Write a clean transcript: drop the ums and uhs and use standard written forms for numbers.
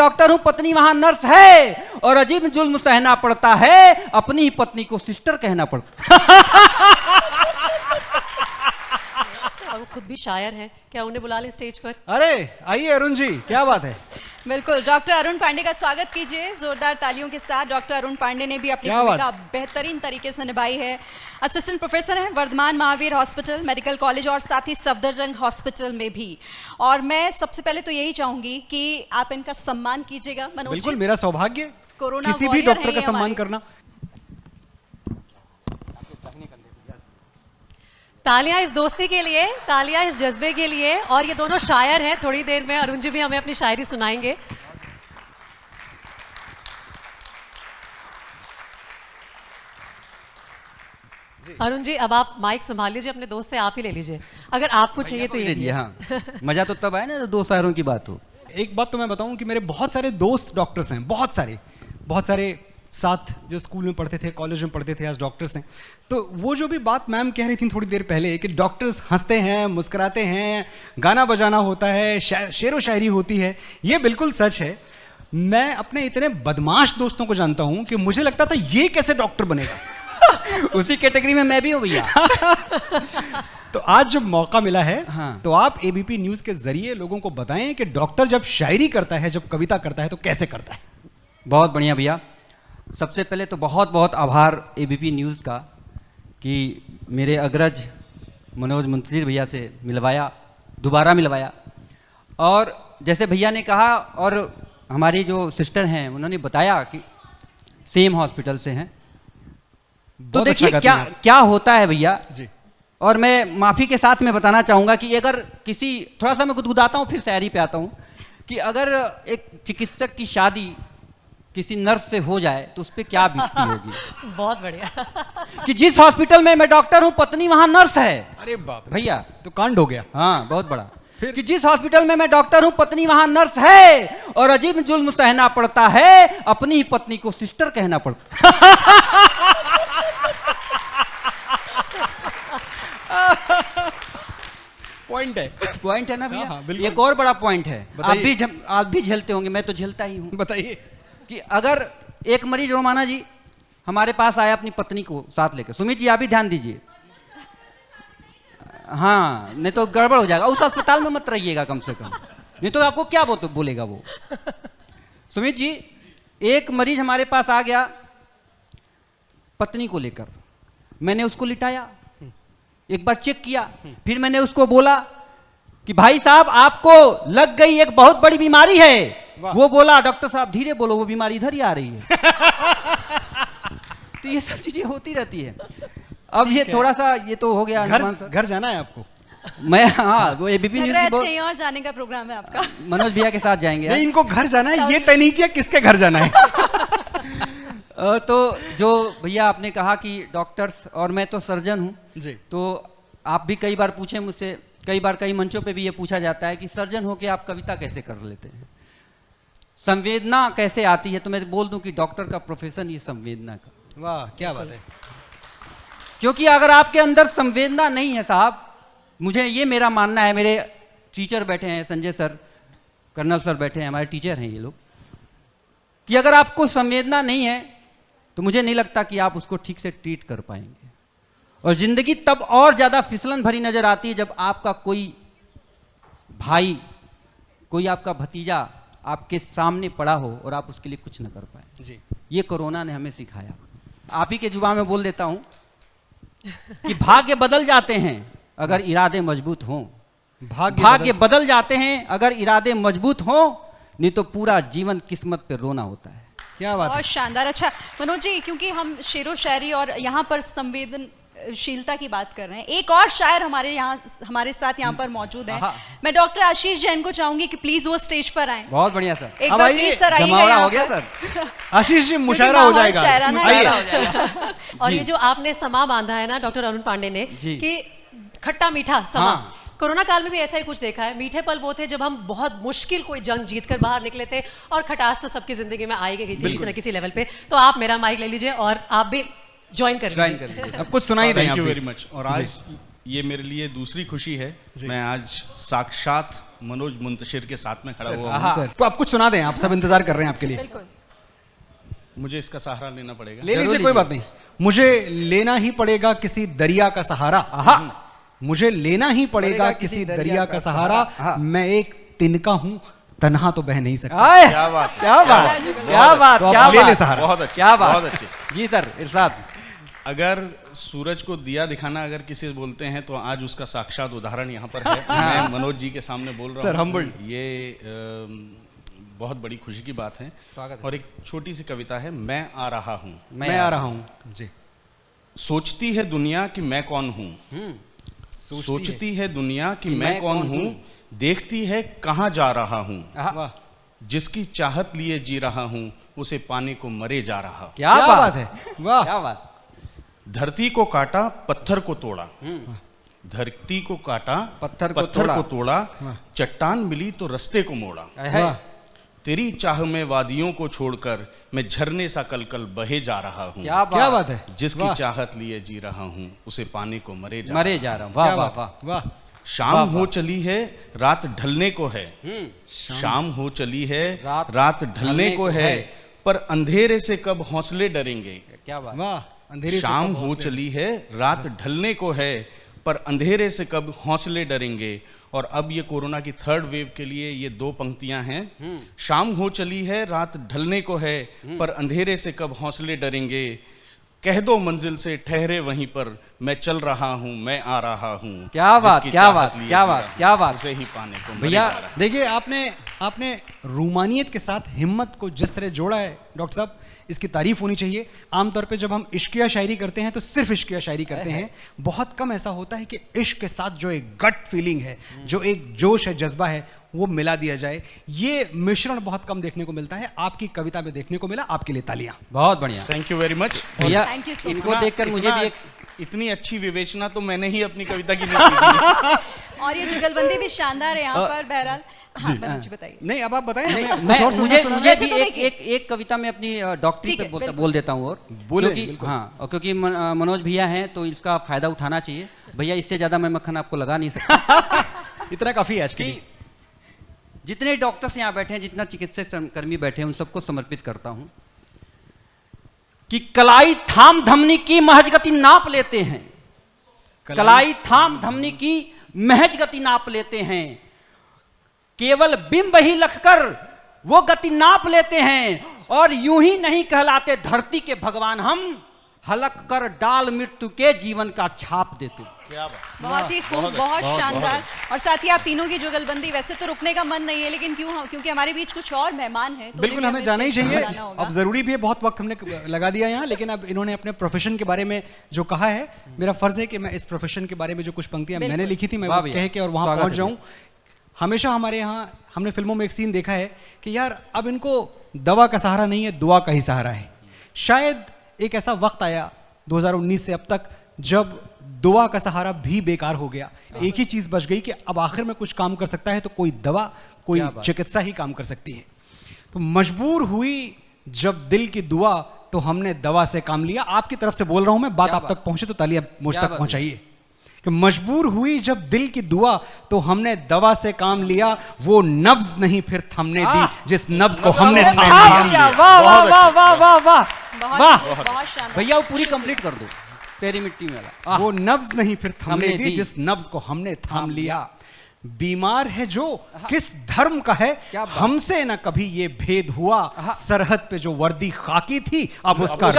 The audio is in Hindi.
डॉक्टर हूं, पत्नी वहां नर्स है, और अजीब जुल्म सहना पड़ता है, अपनी ही पत्नी को सिस्टर कहना पड़ता और वो खुद भी शायर हैं, क्या उन्हें बुला लें स्टेज पर? अरे आइए अरुण जी, क्या बात है। बिल्कुल, डॉक्टर अरुण पांडे का स्वागत कीजिए जोरदार तालियों के साथ। डॉक्टर अरुण पांडे ने भी अपनी भूमिका बेहतरीन तरीके से निभाई है। असिस्टेंट प्रोफेसर हैं Vardhman Mahavir hospital medical college और साथ ही सफदरजंग हॉस्पिटल में भी। और मैं सबसे पहले तो यही चाहूंगी कि आप इनका सम्मान कीजिएगा। मनोज, बिल्कुल, मेरा सौभाग्य कोरोना किसी भी डॉक्टर का सम्मान करना। तालियां इस दोस्ती के लिए, तालियां इस जज्बे के लिए। और ये दोनों शायर हैं, थोड़ी देर में अरुण जी भी हमें अपनी शायरी सुनाएंगे। अरुण जी, अब आप माइक संभाल लीजिए, अपने दोस्त से आप ही ले लीजिए, अगर आपको चाहिए तो ये लीजिए। हाँ, मजा तो तब आए ना दो शायरों की बात हो। एक बात तो मैं बताऊं कि मेरे बहुत सारे दोस्त डॉक्टर्स हैं, बहुत सारे साथ जो स्कूल में पढ़ते थे, कॉलेज में पढ़ते थे, आज डॉक्टर्स हैं। तो वो जो भी बात मैम कह रही थी थोड़ी देर पहले कि डॉक्टर्स हंसते हैं, मुस्कुराते हैं, गाना बजाना होता है, शेर व शायरी होती है, ये बिल्कुल सच है। मैं अपने इतने बदमाश दोस्तों को जानता हूं कि मुझे लगता था ये कैसे डॉक्टर बनेगा। उसी कैटेगरी में मैं भी हूं भैया। तो आज जब मौका मिला है, हाँ। तो आप एबीपी न्यूज के जरिए लोगों को बताएं कि डॉक्टर जब शायरी करता है, जब कविता करता है, तो कैसे करता है। बहुत बढ़िया भैया। सबसे पहले तो बहुत बहुत आभार एबीपी न्यूज़ का कि मेरे अग्रज मनोज मुंतजिर भैया से दोबारा मिलवाया। और जैसे भैया ने कहा और हमारी जो सिस्टर हैं उन्होंने बताया कि सेम हॉस्पिटल से हैं, तो देखिए क्या होता है भैया जी। और मैं माफ़ी के साथ में बताना चाहूँगा कि अगर किसी, थोड़ा सा मैं गुदगुदाता हूँ फिर शायरी पे आता हूँ, कि अगर एक चिकित्सक की शादी किसी नर्स से हो जाए तो उस पर क्या बीतती होगी। बहुत बढ़िया। कि जिस हॉस्पिटल में मैं डॉक्टर हूं पत्नी वहां नर्स है। अरे बाप रे भैया, तो कांड हो गया। हाँ, बहुत बड़ा। कि जिस हॉस्पिटल में मैं डॉक्टर हूं पत्नी वहां नर्स है, और अजीब जुल्म सहना पड़ता है, अपनी ही पत्नी को सिस्टर कहना पड़ता पॉइंट है ना भैया। हाँ, एक और बड़ा पॉइंट है, आप भी झेलते होंगे, मैं तो झेलता ही हूँ। बताइए कि अगर एक मरीज रोमाना जी हमारे पास आया अपनी पत्नी को साथ लेकर, सुमित जी आप भी ध्यान दीजिए, हाँ, नहीं तो गड़बड़ हो जाएगा, उस अस्पताल में मत रहिएगा कम से कम, नहीं तो आपको क्या बोलेगा वो। सुमित जी, एक मरीज हमारे पास आ गया पत्नी को लेकर, मैंने उसको लिटाया, एक बार चेक किया, फिर मैंने उसको बोला कि भाई साहब आपको लग गई एक बहुत बड़ी बीमारी है। वो बोला डॉक्टर साहब धीरे बोलो, वो बीमारी इधर ही आ रही है। तो ये सब चीजें होती रहती है। अब ये थोड़ा सा ये तो हो गया। घर जाना है आपको? मैं, हाँ, वो एबीपी न्यूज़ की कहीं और जाने का प्रोग्राम है आपका? मनोज भैया के साथ जाएंगे। नहीं, इनको घर जाना है, ये तय नहीं किया किसके घर जाना है। तो जो भैया आपने कहा कि डॉक्टर्स, और मैं तो सर्जन हूँ जी, तो आप भी कई बार पूछे मुझसे, कई मंचों पे भी ये पूछा जाता है कि सर्जन होके आप कविता कैसे कर लेते हैं, संवेदना कैसे आती है। तो मैं बोल दूं कि डॉक्टर का प्रोफेशन ये संवेदना का। वाह, क्या बात है। क्योंकि अगर आपके अंदर संवेदना नहीं है साहब, मुझे ये मेरा मानना है, मेरे टीचर बैठे हैं, संजय सर, कर्नल सर बैठे हैं, हमारे टीचर हैं ये लोग, कि अगर आपको संवेदना नहीं है तो मुझे नहीं लगता कि आप उसको ठीक से ट्रीट कर पाएंगे। और जिंदगी तब और ज्यादा फिसलन भरी नजर आती है जब आपका कोई भाई, कोई आपका भतीजा आपके सामने पड़ा हो और आप उसके लिए कुछ न कर पाए जी। ये कोरोना ने हमें सिखाया। आप ही के जुबान में बोल देता हूं कि भाग्य बदल जाते हैं अगर इरादे मजबूत हों, भाग्य बदल जाते हैं अगर इरादे मजबूत हों, नहीं तो पूरा जीवन किस्मत पे रोना होता है। क्या बात है, बहुत शानदार। अच्छा मनोज जी, क्योंकि हम शेरो शायरी और यहाँ पर संवेदनशीलता की बात कर रहे हैं, एक और शायर हमारे साथ यहाँ पर मौजूद हैं। मैं डॉक्टर आशीष जैन को चाहूंगी कि प्लीज वो स्टेज पर आए। बहुत बढ़िया सर, एक बार प्लीज सर आइए। हो गया सर। आशीष जी, मुशायरा हो जाएगा। और ये जो आपने समा बांधा है ना डॉक्टर अरुण पांडे ने, कि खट्टा मीठा समा, कोरोना काल में भी ऐसा ही कुछ देखा है। मीठे पल वो थे जब हम बहुत मुश्किल कोई जंग जीतकर बाहर निकले थे, और खटास तो सबकी जिंदगी में आई गई थी किसी न किसी लेवल पे। तो आप मेरा माइक ले लीजिए और आप भी ज्वाइन कर लीजिए। अब कुछ सुनाई दें। Thank you very much. और आज ये मेरे लिए दूसरी खुशी है, मैं आज साक्षात मनोज मुंतशिर के साथ में खड़ा हुआ हूँ। सर तो आप कुछ सुना दें, आप सब इंतजार कर रहे हैं आपके लिए। बिल्कुल। मुझे इसका सहारा लेना पड़ेगा। ले लीजिए, कोई बात नहीं। मुझे लेना ही पड़ेगा किसी दरिया का सहारा। मुझे लेना ही पड़ेगा किसी दरिया का सहारा। मैं एक तिनका हूँ, तन्हा तो बह नहीं सकता। क्या बात, क्या बात, क्या बात, तो क्या आप ले ले बात, सहारा। बहुत अच्छे, क्या बात। बहुत अच्छे। जी सर, इरशाद। अगर सूरज को दिया दिखाना अगर किसी से बोलते हैं तो आज उसका साक्षात उदाहरण यहाँ पर है। मैं मनोज जी के सामने बोल रहा सर, हूँ। humbled। ये बहुत बड़ी खुशी की बात है। और एक छोटी सी कविता है, मैं आ रहा हूँ। मैं आ रहा हूँ जी। सोचती है दुनिया कि मैं कौन हूँ, सोचती है दुनिया कि मैं कौन हूँ, देखती है कहाँ जा रहा हूँ, वाह, जिसकी चाहत लिए जी रहा हूँ, उसे पाने को मरे जा रहा हूँ। क्या बात है, वाह। क्या बात। धरती को काटा पत्थर को तोड़ा, धरती को काटा पत्थर को तोड़ा, चट्टान मिली तो रास्ते को मोड़ा। वाह। तेरी चाह में वादियों को छोड़कर मैं झरने सा कल कल बहे जा रहा हूँ। क्या क्या बात है, जिसकी वाह। चाहत लिए जी रहा हूँ, उसे पाने को मरे जा रहा हूँ। वाह क्या वाह बात, वाह। वाह। शाम हो चली है रात ढलने को है, शाम हो चली है रात ढलने को है, पर अंधेरे से कब हौसले डरेंगे। क्या बात। वाह, अंधेरे से शाम कब हो हौसले। चली है रात ढलने को है, पर अंधेरे से कब हौसले डरेंगे। और अब ये कोरोना की थर्ड वेव के लिए ये दो पंक्तियां हैं। शाम हो चली है रात ढलने को है, पर अंधेरे से कब हौसले डरेंगे। कह दो मंजिल से ठहरे वहीं पर, मैं चल रहा हूँ, मैं आ रहा हूँ। क्या बात, जिसकी क्या चाहत बात, लिए क्या जी बात, रहा क्या हूँ, बात। उसे ही पाने को मरे भैया, जा रहा हूँ। देखिए आपने रूमानियत के साथ हिम्मत को जिस तरह जोड़ा है डॉक्टर साहब, इसकी तारीफ होनी चाहिए। आमतौर पे जब हम इश्किया शायरी करते हैं तो सिर्फ इश्किया शायरी करते हैं। बहुत कम ऐसा होता है कि इश्क के साथ जो एक गट फीलिंग है, जो एक जोश है, जज्बा है, वो मिला दिया जाए। ये मिश्रण बहुत कम देखने को मिलता है, आपकी कविता में देखने को मिला। आपके लिए तालियां। बहुत बढ़िया। Thank you very much. भैया, Thank you so इनको देखकर मुझे भी एक इतनी अच्छी विवेचना तो मैंने ही अपनी कविता की नहीं की। और ये जुगलबंदी भी शानदार है यहाँ पर। बहरहाल हाँ, मनोज जी बताइए। नहीं, अब आप बताएं हमें कुछ मैं और सुनना मुझे सुनाना। मुझे वैसे भी तो देखिए। एक कविता में अपनी डॉक्टरी ठीक पे है, बिल्कुल। बोल देता हूँ। और बोले, क्योंकि बिल्कुल। हाँ, और क्योंकि मनोज भैया हैं तो इसका फायदा उठाना चाहिए। भैया, इससे ज्यादा मैं मक्खन आपको लगा नहीं सकता। इतना काफी है आज के कि लिए। जितने डॉक्टर्स यहाँ बैठे हैं, जितना चिकित्सक कर्मी बैठे हैं, उन सबको समर्पित करता हूं कि कलाई थाम धमनी की महज गति नाप लेते हैं, कलाई थाम धमनी की महज गति नाप लेते हैं, केवल बिंब ही लखकर वो गति नाप लेते हैं, और यूं ही नहीं कहलाते धरती के भगवान हम, हलक कर डाल मृत्यु के जीवन का छाप देते। क्या बात। बहुत ही खूब, बहुत शानदार। और साथ ही आप तीनों की जुगलबंदी, वैसे तो रुकने का मन नहीं है, लेकिन क्योंकि हमारे बीच कुछ और मेहमान हैं तो बिल्कुल, उन्हें हमें जाना ही स्टेज पर चाहिए। बुलाना होगा। अब जरूरी भी है, बहुत वक्त हमने लगा दिया यहाँ, लेकिन अब इन्होंने अपने प्रोफेशन के बारे में जो कहा है, मेरा फर्ज है कि मैं इस प्रोफेशन के बारे में जो कुछ पंक्तियां मैंने लिखी थी, मैं वाह वो भैया, कह के और वहां स्वागत पहुंच है जाऊं। हमेशा हमारे यहाँ हमने फिल्मों में एक सीन देखा है कि यार अब इनको दवा का सहारा नहीं है, दुआ का ही सहारा है। शायद एक ऐसा वक्त आया 2019 से अब तक जब दुआ का सहारा भी बेकार हो गया। एक ही चीज बच गई कि अब आखिर में कुछ काम कर सकता है तो कोई दवा, कोई चिकित्सा ही काम कर सकती है। तो मजबूर हुई जब दिल की दुआ, तो हमने दवा से काम लिया। आपकी तरफ से बोल रहा हूं मैं, बात आप तक पहुंचे तो तालियां मुझ तक पहुंचाइए। कि मजबूर हुई जब दिल की दुआ, तो हमने दवा से काम लिया, वो नब्ज नहीं फिर थमने दी जिस नब्ज को हमने थाम लिया। वाह वाह वाह वाह वाह वाह वाह। बहुत शानदार भैया, वो पूरी कंप्लीट कर दो, तेरी मिट्टी में वाला। वो नब्ज नहीं फिर थमने दी जिस नब्ज को हमने थाम लिया। बीमार है जो किस धर्म का है, हमसे न कभी ये भेद हुआ। सरहद पे जो वर्दी खाकी थी, अब उसका